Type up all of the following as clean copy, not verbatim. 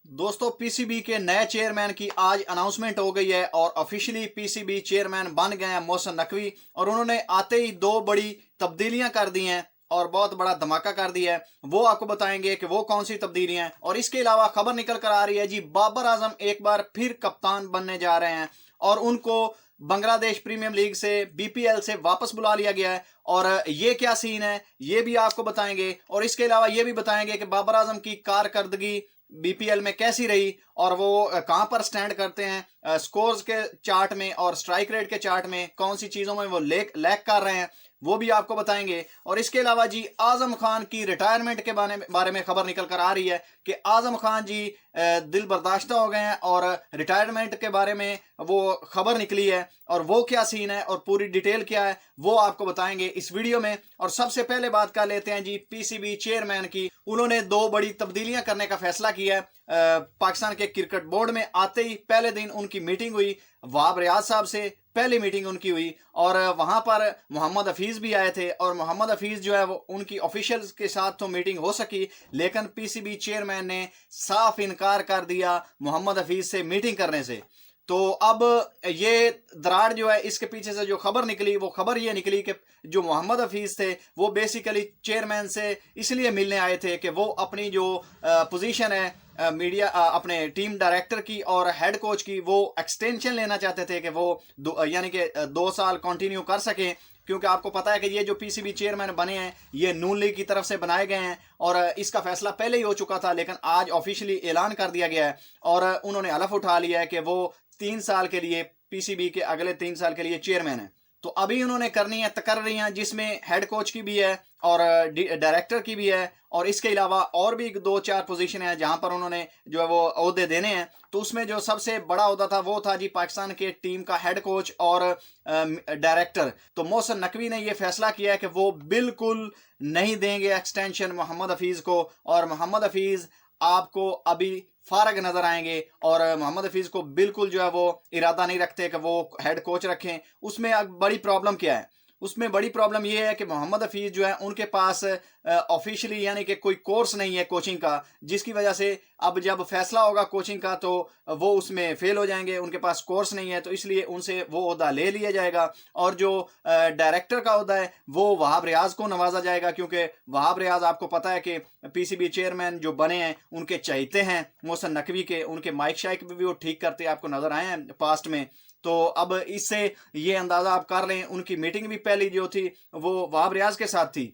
दोस्तों पीसीबी के नए चेयरमैन की आज अनाउंसमेंट हो गई है और ऑफिशियली पीसीबी चेयरमैन बन गए हैं मोहसिन नकवी। और उन्होंने आते ही दो बड़ी तब्दीलियां कर दी हैं और बहुत बड़ा धमाका कर दिया है। वो आपको बताएंगे कि वो कौन सी तब्दीलियां हैं। और इसके अलावा खबर निकल कर आ रही है जी, बाबर आजम एक बार फिर कप्तान बनने जा रहे हैं और उनको बांग्लादेश प्रीमियर लीग से बीपीएल से वापस बुला लिया गया है। और ये क्या सीन है ये भी आपको बताएंगे। और इसके अलावा ये भी बताएंगे कि बाबर आजम की कारकर्दगी बीपीएल में कैसी रही और वो कहां पर स्टैंड करते हैं स्कोर्स के चार्ट में और स्ट्राइक रेट के चार्ट में, कौन सी चीजों में वो लैक कर रहे हैं, वो भी आपको बताएंगे। और इसके अलावा जी आजम खान की रिटायरमेंट के बारे में खबर निकल कर आ रही है कि आजम खान जी दिल बर्दाश्ता हो गए हैं और रिटायरमेंट के बारे में वो खबर निकली है। और वो क्या सीन है और पूरी डिटेल क्या है वो आपको बताएंगे इस वीडियो में। और सबसे पहले बात कर लेते हैं जी पीसीबी चेयरमैन की। उन्होंने दो बड़ी तब्दीलियां करने का फैसला किया है। पाकिस्तान के क्रिकेट बोर्ड में आते ही पहले दिन उनकी मीटिंग हुई, वहाब रियाज साहब से पहली मीटिंग उनकी हुई और वहां पर मोहम्मद हफीज भी आए थे। और मोहम्मद हफीज जो है वो उनकी ऑफिशियल्स के साथ तो मीटिंग हो सकी, लेकिन पीसीबी चेयरमैन ने साफ इनकार कर दिया मोहम्मद हफीज से मीटिंग करने से। तो अब ये दरार जो है, इसके पीछे से जो खबर निकली वो खबर ये निकली कि जो मोहम्मद हफीज थे वो बेसिकली चेयरमैन से इसलिए मिलने आए थे कि वो अपनी जो पोजीशन है मीडिया अपने टीम डायरेक्टर की और हेड कोच की वो एक्सटेंशन लेना चाहते थे कि वो यानी कि 2 साल कंटिन्यू कर सकें। क्योंकि आपको पता है कि ये जो पीसीबी चेयरमैन बने हैं ये नून लीग की तरफ से बनाए गए हैं और इसका फैसला पहले ही हो चुका था, लेकिन आज ऑफिशियली ऐलान कर दिया गया है और उन्होंने हलफ उठा लिया है कि वो 3 साल के लिए पीसीबी के अगले 3 साल के लिए चेयरमैन है। तो अभी उन्होंने करनी है तकर्रियां जिसमें हेड कोच की भी है और डायरेक्टर की भी है और इसके अलावा और भी 2-4 पोजीशन है जहां पर उन्होंने जो है वो ओहदे देने हैं। तो उसमें जो सबसे बड़ा ओहदा था वो था जी पाकिस्तान के टीम का हेड कोच और डायरेक्टर। तो मोहसिन नकवी ने ये फैसला किया है कि वो बिल्कुल नहीं देंगे एक्सटेंशन मोहम्मद हफीज को और मोहम्मद हफीज आपको अभी फारग नजर आएंगे। और मोहम्मद हफीज को बिल्कुल जो है वो इरादा नहीं रखते कि वो हेड कोच रखें। उसमें अब बड़ी प्रॉब्लम क्या है, उसमें बड़ी प्रॉब्लम यह है कि मोहम्मद हफीज जो है उनके पास ऑफिशियली यानी कि कोई कोर्स नहीं है कोचिंग का, जिसकी वजह से अब जब फैसला होगा कोचिंग का तो वो उसमें फेल हो जाएंगे। उनके पास कोर्स नहीं है तो इसलिए उनसे वो ओहदा ले लिया जाएगा और जो डायरेक्टर का ओहदा है वो वहाब रियाज को नवाजा जाएगा। क्योंकि वहाब रियाज आपको पता है कि पीसीबी चेयरमैन जो बने हैं उनके चाहते हैं मोहसिन नकवी के, उनके माइक शाइक भी वो ठीक करते आपको नजर आए हैं पास्ट में। तो अब इससे ये अंदाजा आप कर लें, उनकी मीटिंग भी पहली जो थी वो वहाब रियाज के साथ थी।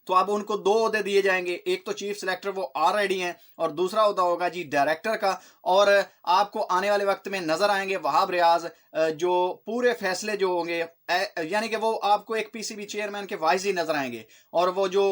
तो अब उनको 2 ओहदे दिए जाएंगे, एक तो चीफ सिलेक्टर वो ऑलरेडी हैं और दूसरा ओहदा होगा जी डायरेक्टर का। और आपको आने वाले वक्त में नजर आएंगे वहाब रियाज जो पूरे फैसले जो होंगे यानी कि वो आपको एक पीसीबी चेयरमैन के वाइज ही नजर आएंगे। और वो जो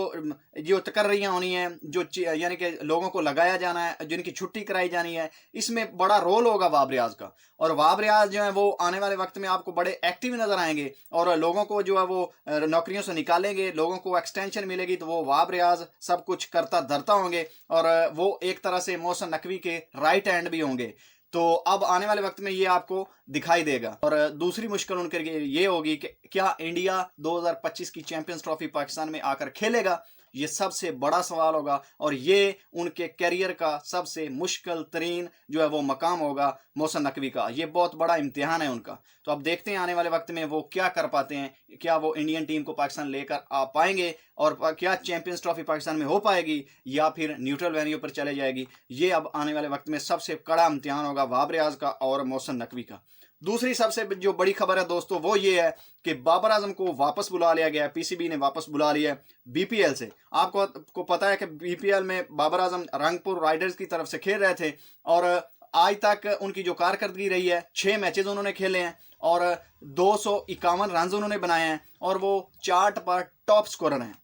जो तकर्रियां होनी है, जो यानी कि लोगों को लगाया जाना है, जिनकी छुट्टी कराई जानी है, इसमें बड़ा रोल होगा वहाब रियाज का। और वहाब रियाज जो है वो आने वाले वक्त में आपको बड़े एक्टिव नजर आएंगे और लोगों को जो है वो नौकरियों से निकालेंगे, लोगों को एक्सटेंशन मिलेगी तो वो वहाब रियाज सब कुछ करता धरता होंगे और वो एक तरह से मोहसिन नकवी के राइट हैंड भी होंगे। तो अब आने वाले वक्त में ये आपको दिखाई देगा। और दूसरी मुश्किल उनके लिए ये होगी कि क्या इंडिया 2025 की चैंपियंस ट्रॉफी पाकिस्तान में आकर खेलेगा, ये सबसे बड़ा सवाल होगा और ये उनके करियर का सबसे मुश्किल तरीन जो है वो मकाम होगा मोहसिन नकवी का। ये बहुत बड़ा इम्तिहान है उनका। तो अब देखते हैं आने वाले वक्त में वो क्या कर पाते हैं, क्या वो इंडियन टीम को पाकिस्तान लेकर आ पाएंगे और क्या चैंपियंस ट्रॉफी पाकिस्तान में हो पाएगी या फिर न्यूट्रल वेन्यू पर चले जाएगी। ये अब आने वाले वक्त में सबसे कड़ा इम्तिहान होगा वहाब रियाज का और मोहसिन नकवी का। दूसरी सबसे जो बड़ी खबर है दोस्तों वो ये है कि बाबर आजम को वापस बुला लिया गया है, पीसीबी ने वापस बुला लिया है बीपीएल से। आपको पता है कि बीपीएल में बाबर आजम रंगपुर राइडर्स की तरफ से खेल रहे थे और आज तक उनकी जो कारकर्दगी रही है 6 मैचेस उन्होंने खेले हैं और 251 रन उन्होंने बनाए हैं और वो चार्ट पर टॉप स्कोरर हैं।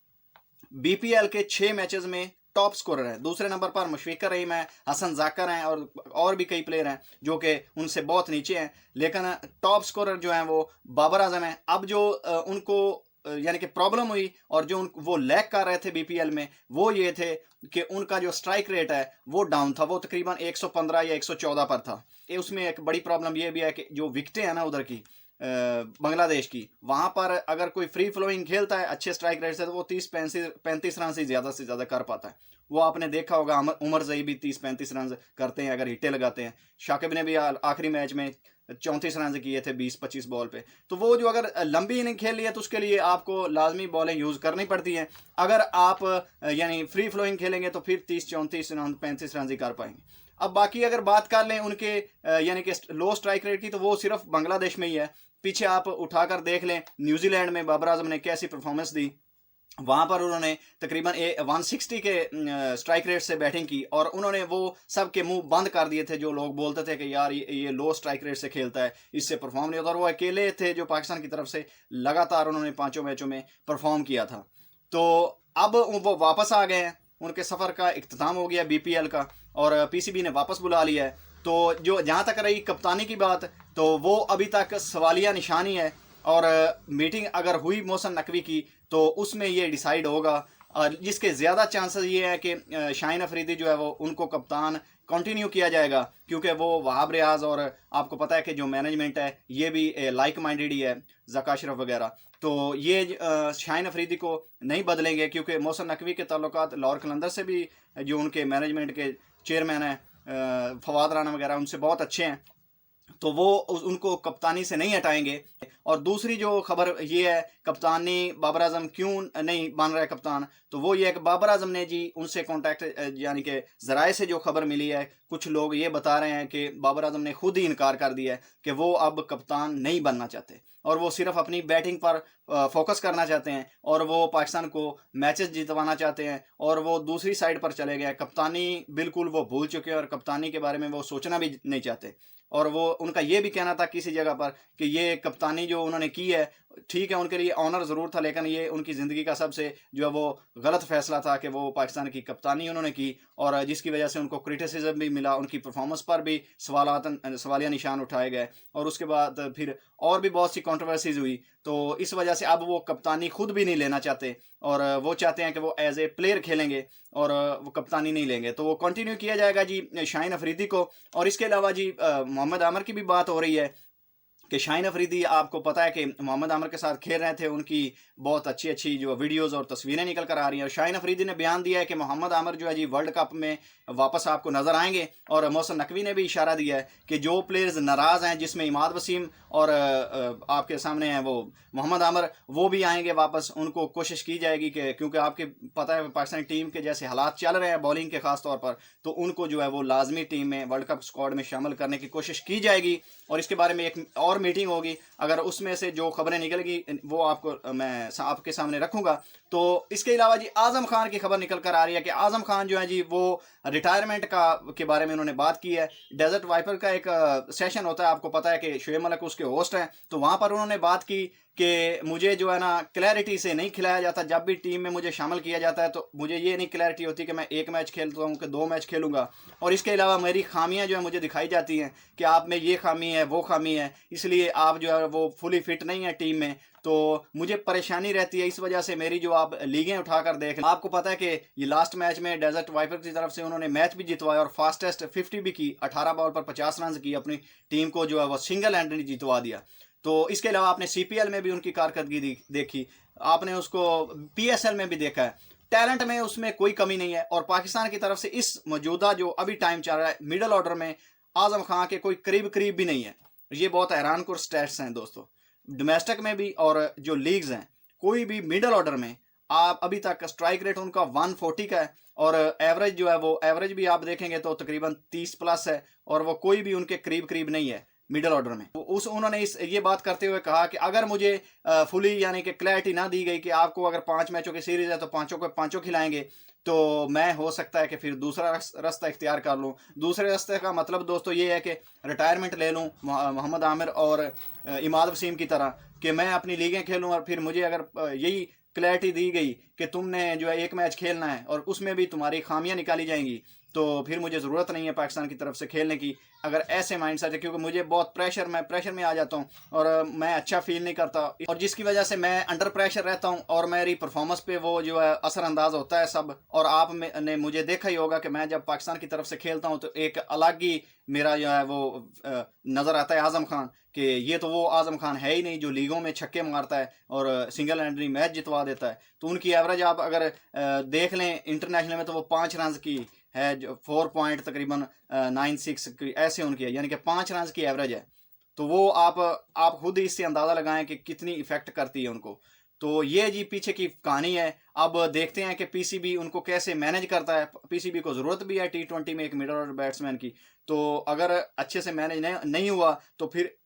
बीपीएल के 6 मैचेस में टॉप स्कोरर है। दूसरे नंबर पर मुशफिकर रहीम है, हसन जाकर हैं और भी कई प्लेयर हैं जो कि उनसे बहुत नीचे हैं, लेकिन टॉप स्कोरर जो हैं वो बाबर आजम है। अब जो उनको यानी कि प्रॉब्लम हुई और जो वो लैग कर रहे थे बीपीएल में वो ये थे कि उनका जो स्ट्राइक रेट है वो डाउन था, वो तकरीबन 115 या 114 पर था। ये उसमें एक बड़ी प्रॉब्लम ये भी है कि जो विकेटें हैं ना उधर की बांग्लादेश की, वहाँ पर अगर कोई फ्री फ्लोइंग खेलता है अच्छे स्ट्राइक रेट से तो वो 30-35 रन से ज़्यादा कर पाता है। वो आपने देखा होगा, उमर ज़ई भी 30-35 रन करते हैं अगर हिट्टे लगाते हैं। शाकिब ने भी आखिरी मैच में 34 रन किए थे 20-25 बॉल पे। तो वो जो अगर लंबी इनिंग खेल ली है तो उसके लिए आपको लाजमी बॉलें यूज़ करनी पड़ती हैं। अगर आप यानी फ्री फ्लोइंग खेलेंगे तो फिर 30-34 रन 35 रन ही कर पाएंगे। अब बाकी अगर बात कर लें उनके यानी कि लो स्ट्राइक रेट की, तो वो सिर्फ बांग्लादेश में ही है। पीछे आप उठाकर देख लें न्यूजीलैंड में बाबर आजम ने कैसी परफॉर्मेंस दी, वहाँ पर उन्होंने तकरीबन 160 के स्ट्राइक रेट से बैटिंग की और उन्होंने वो सब के मुंह बंद कर दिए थे जो लोग बोलते थे कि यार ये लो स्ट्राइक रेट से खेलता है, इससे परफॉर्म नहीं होता। और वो अकेले थे जो पाकिस्तान की तरफ से लगातार उन्होंने 5 मैचों में परफॉर्म किया था। तो अब वो वापस आ गए हैं, उनके सफ़र का इख्तिताम हो गया बीपीएल का और पीसीबी ने वापस बुला लिया है। तो जो जहाँ तक रही कप्तानी की बात, तो वो अभी तक सवालिया निशानी है और मीटिंग अगर हुई मोहसिन नकवी की तो उसमें ये डिसाइड होगा। और जिसके ज़्यादा चांसेस ये है कि शाहीन अफरीदी जो है वो उनको कप्तान कंटिन्यू किया जाएगा, क्योंकि वो वहाब रियाज और आपको पता है कि जो मैनेजमेंट है ये भी लाइक माइंडेड ही है, ज़का अशरफ वगैरह। तो ये शाहीन अफरीदी को नहीं बदलेंगे क्योंकि मोहसिन नकवी के ताल्लुकात लाहौर कलंदर से भी जो उनके मैनेजमेंट के चेयरमैन हैं फवाद राना वगैरह उनसे बहुत अच्छे हैं, तो वो उनको कप्तानी से नहीं हटाएंगे। और दूसरी जो खबर ये है कप्तानी बाबर आजम क्यों नहीं बन रहा है कप्तान, तो वो ये है कि बाबर आजम ने जी उनसे कांटेक्ट यानी कि ज़राए से जो खबर मिली है, कुछ लोग ये बता रहे हैं कि बाबर आजम ने खुद ही इनकार कर दिया है कि वो अब कप्तान नहीं बनना चाहते और वो सिर्फ अपनी बैटिंग पर फोकस करना चाहते हैं और वो पाकिस्तान को मैचेस जितवाना चाहते हैं और वो दूसरी साइड पर चले गए। कप्तानी बिल्कुल वो भूल चुके हैं और कप्तानी के बारे में वो सोचना भी नहीं चाहते। और वो उनका ये भी कहना था किसी जगह पर कि ये कप्तानी जो उन्होंने की है ठीक है, उनके लिए ऑनर ज़रूर था, लेकिन ये उनकी ज़िंदगी का सबसे जो है वो गलत फैसला था कि वो पाकिस्तान की कप्तानी उन्होंने की और जिसकी वजह से उनको क्रिटिसिज्म भी मिला, उनकी परफॉर्मेंस पर भी सवालिया निशान उठाए गए और उसके बाद फिर और भी बहुत सी कंट्रोवर्सीज हुई। तो इस वजह से अब वो कप्तानी खुद भी नहीं लेना चाहते और वो चाहते हैं कि वो एज ए प्लेयर खेलेंगे और वो कप्तानी नहीं लेंगे। तो वो कंटिन्यू किया जाएगा जी शाहीन अफरीदी को। और इसके अलावा जी मोहम्मद आमिर की भी बात हो रही है कि शाहीन अफरीदी, आपको पता है कि मोहम्मद आमिर के साथ खेल रहे थे, उनकी बहुत अच्छी अच्छी जो वीडियोस और तस्वीरें निकल कर आ रही हैं और शाहीन अफरीदी ने बयान दिया है कि मोहम्मद आमिर जो है जी वर्ल्ड कप में वापस आपको नज़र आएंगे। और मोहसिन नकवी ने भी इशारा दिया है कि जो प्लेयर्स नाराज़ हैं, जिसमें इमाद वसीम और आपके सामने हैं वो मोहम्मद आमिर, वो भी आएंगे वापस। उनको कोशिश की जाएगी कि क्योंकि आपके पता है पाकिस्तानी टीम के जैसे हालात चल रहे हैं बॉलिंग के ख़ास तौर पर, तो उनको जो है वो लाजमी टीम में वर्ल्ड कप स्क्वाड में शामिल करने की कोशिश की जाएगी। और इसके बारे में एक और मीटिंग होगी, अगर उसमें से जो खबरें निकलेगी वो आपको मैं आपके सामने रखूंगा। तो इसके अलावा जी आज़म खान की खबर निकल कर आ रही है कि आज़म खान जो है जी वो रिटायरमेंट के बारे में उन्होंने बात की है। डेजर्ट वाइपर का एक सेशन होता है, आपको पता है कि शुएब मलिक उसके होस्ट हैं, तो वहाँ पर उन्होंने बात की कि मुझे जो है ना क्लैरिटी से नहीं खिलाया जाता, जब भी टीम में मुझे शामिल किया जाता है तो मुझे ये नहीं क्लैरिटी होती कि मैं 1 मैच खेलता हूँ कि 2 मैच खेलूंगा। और इसके अलावा मेरी खामियां जो है मुझे दिखाई जाती हैं कि आप में ये खामी है वो खामी है, इसलिए आप जो है वो फुली फिट नहीं है टीम में, तो मुझे परेशानी रहती है। इस वजह से मेरी जो आप लीगें उठाकर देख, आपको पता है कि ये लास्ट मैच में डेजर्ट वाइपर की तरफ से उन्होंने मैच भी जितवाया और फास्टेस्ट 50 भी की, 18 बॉल पर 50 रन की, अपनी टीम को जो है वो सिंगल हैंडेड जितवा दिया। तो इसके अलावा आपने सीपीएल में भी उनकी कारकर्दगी देखी, आपने उसको पीएसएल में भी देखा है, टैलेंट में उसमें कोई कमी नहीं है। और पाकिस्तान की तरफ से इस मौजूदा जो अभी टाइम चल रहा है मिडल ऑर्डर में आजम खान के कोई करीब भी नहीं है। ये बहुत हैरानकुन स्टैट्स हैं दोस्तों, डोमेस्टिक में भी और जो लीग्स हैं, कोई भी मिडल ऑर्डर में आप अभी तक स्ट्राइक रेट उनका 140 का है और एवरेज जो है वो एवरेज भी आप देखेंगे तो तकरीबन 30 प्लस है और वो कोई भी उनके करीब नहीं है मिडल ऑर्डर में। उन्होंने ये बात करते हुए कहा कि अगर मुझे फुली यानी कि क्लैरिटी ना दी गई कि आपको अगर 5 मैचों की सीरीज है तो 5 को 5 खिलाएंगे, तो मैं हो सकता है कि फिर दूसरा रास्ता इख्तियार कर लूँ। दूसरे रास्ते का मतलब दोस्तों ये है कि रिटायरमेंट ले लूँ मोहम्मद आमिर और इमाद वसीम की तरह, कि मैं अपनी लीगें खेलूँ और फिर मुझे अगर यही क्लैरिटी दी गई कि तुमने जो है 1 मैच खेलना है और उसमें भी तुम्हारी खामियां निकाली जाएंगी, तो फिर मुझे ज़रूरत नहीं है पाकिस्तान की तरफ से खेलने की। अगर ऐसे माइंड सेट है, क्योंकि मुझे बहुत प्रेशर में आ जाता हूँ और मैं अच्छा फील नहीं करता, और जिसकी वजह से मैं अंडर प्रेशर रहता हूँ और मेरी परफॉर्मेंस पे वो जो है असरअंदाज होता है सब। और आप ने मुझे देखा ही होगा कि मैं जब पाकिस्तान की तरफ से खेलता हूँ तो एक अलग ही मेरा जो है वो नज़र आता है आज़म खान, कि ये तो वो आज़म खान है ही नहीं जो लीगों में छक्के मारता है और सिंगल हैंडली मैच जितवा देता है। तो उनकी एवरेज आप अगर देख लें इंटरनेशनल में, तो वो 5 रन की है, जो 4 पॉइंट तकरीबन 96 ऐसे उनकी है, यानी कि 5 रन की एवरेज है। तो वो आप खुद ही इससे अंदाज़ा लगाएं कि कितनी इफेक्ट करती है उनको। तो ये जी पीछे की कहानी है। अब देखते हैं कि पीसीबी उनको कैसे मैनेज करता है। पीसीबी को ज़रूरत भी है T20 में एक मिडल ऑर्डर बैट्समैन की, तो अगर अच्छे से मैनेज नहीं हुआ तो फिर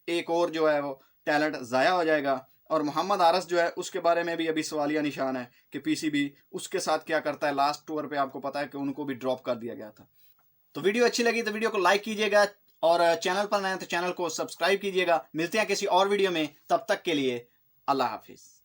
एक और जो है वो टैलेंट ज़ाया हो जाएगा। और मोहम्मद हारिस जो है उसके बारे में भी अभी सवालिया निशान है कि पीसीबी उसके साथ क्या करता है। लास्ट टूर पे आपको पता है कि उनको भी ड्रॉप कर दिया गया था। तो वीडियो अच्छी लगी तो वीडियो को लाइक कीजिएगा, और चैनल पर नए तो चैनल को सब्सक्राइब कीजिएगा। मिलते हैं किसी और वीडियो में, तब तक के लिए अल्लाह हाफिज़।